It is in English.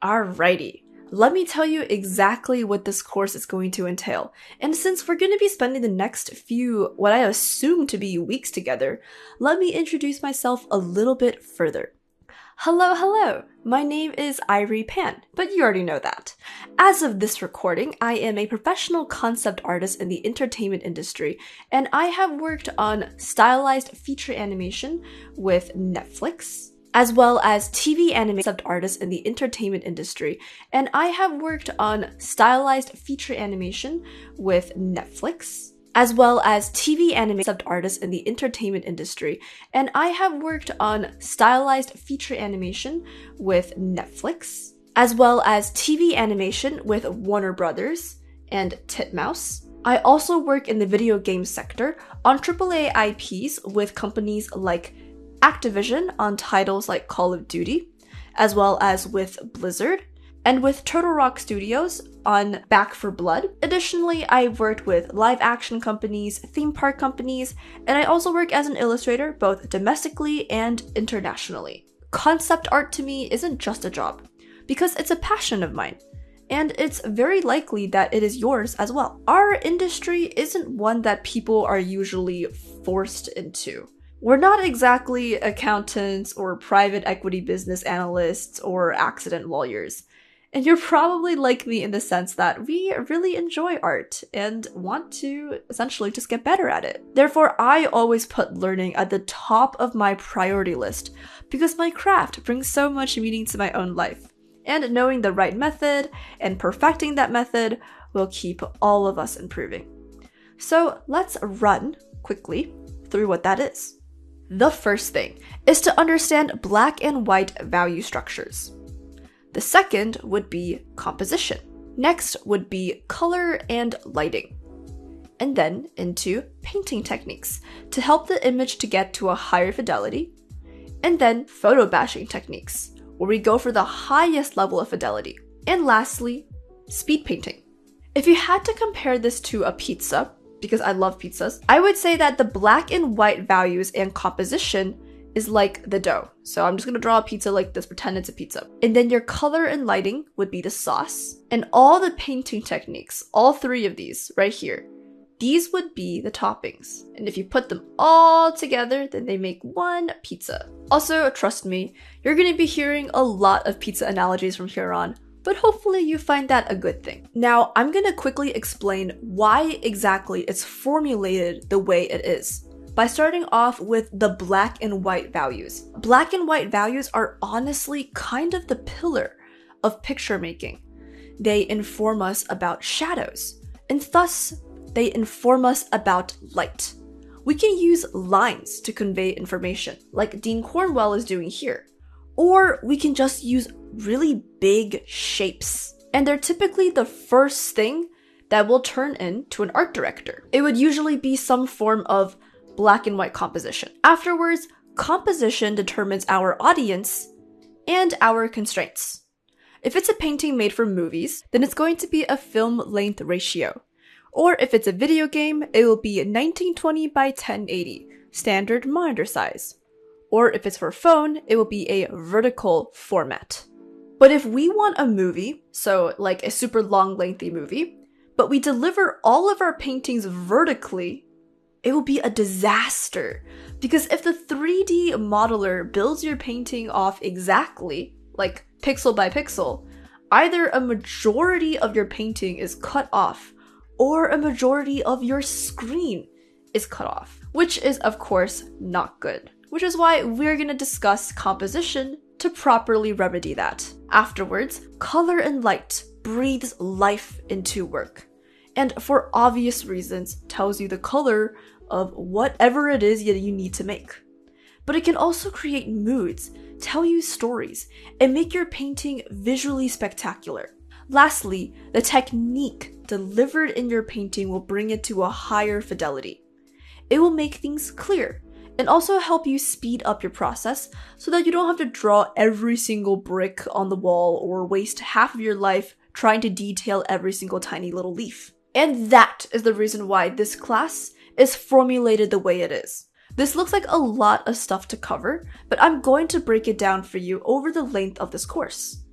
Alrighty, let me tell you exactly what this course is going to entail. And since we're going to be spending the next few, what I assume to be weeks together, let me introduce myself a little bit further. Hello, my name is Irie Pan, but you already know that. As of this recording, I am a professional concept artist in the entertainment industry, and I have worked on stylized feature animation with Netflix, as well as TV animation concept artist in the entertainment industry, and I have worked on stylized feature animation with Netflix, as well as TV animation concept artist in the entertainment industry, and I have worked on stylized feature animation with Netflix, as well as TV animation with Warner Brothers and Titmouse. I also work in the video game sector on AAA IPs with companies like Activision on titles like Call of Duty, as well as with Blizzard, and with Turtle Rock Studios on Back 4 Blood. Additionally, I've worked with live action companies, theme park companies, and I also work as an illustrator both domestically and internationally. Concept art to me isn't just a job, because it's a passion of mine, and it's very likely that it is yours as well. Our industry isn't one that people are usually forced into. We're not exactly accountants or private equity business analysts or accident lawyers. And you're probably like me in the sense that we really enjoy art and want to essentially just get better at it. Therefore, I always put learning at the top of my priority list because my craft brings so much meaning to my own life. And knowing the right method and perfecting that method will keep all of us improving. So let's run quickly through what that is. The first thing is to understand black and white value structures. The second would be composition. Next would be color and lighting. And then into painting techniques to help the image to get to a higher fidelity. And then photo bashing techniques, where we go for the highest level of fidelity. And lastly, speed painting. If you had to compare this to a pizza, because I love pizzas, I would say that the black and white values and composition is like the dough. So I'm just gonna draw a pizza like this, pretend it's a pizza. And then your color and lighting would be the sauce. And all the painting techniques, all three of these right here, these would be the toppings. And if you put them all together, then they make one pizza. Also, trust me, you're gonna be hearing a lot of pizza analogies from here on, but hopefully you find that a good thing. Now, I'm gonna quickly explain why exactly it's formulated the way it is, by starting off with the black and white values. Black and white values are honestly kind of the pillar of picture making. They inform us about shadows, and thus they inform us about light. We can use lines to convey information, like Dean Cornwell is doing here. Or we can just use really big shapes. And they're typically the first thing that will turn into an art director. It would usually be some form of black and white composition. Afterwards, composition determines our audience and our constraints. If it's a painting made for movies, then it's going to be a film length ratio. Or if it's a video game, it will be 1920 by 1080, standard monitor size. Or if it's for a phone, it will be a vertical format. But if we want a movie, so like a super long lengthy movie, but we deliver all of our paintings vertically, it will be a disaster. Because if the 3D modeler builds your painting off exactly, like pixel by pixel, either a majority of your painting is cut off, or a majority of your screen is cut off, which is of course not good. Which is why we're gonna discuss composition to properly remedy that. Afterwards, color and light breathes life into work, and for obvious reasons tells you the color of whatever it is that you need to make. But it can also create moods, tell you stories, and make your painting visually spectacular. Lastly, the technique delivered in your painting will bring it to a higher fidelity. It will make things clear, and also help you speed up your process so that you don't have to draw every single brick on the wall or waste half of your life trying to detail every single tiny little leaf. And that is the reason why this class is formulated the way it is. This looks like a lot of stuff to cover, but I'm going to break it down for you over the length of this course.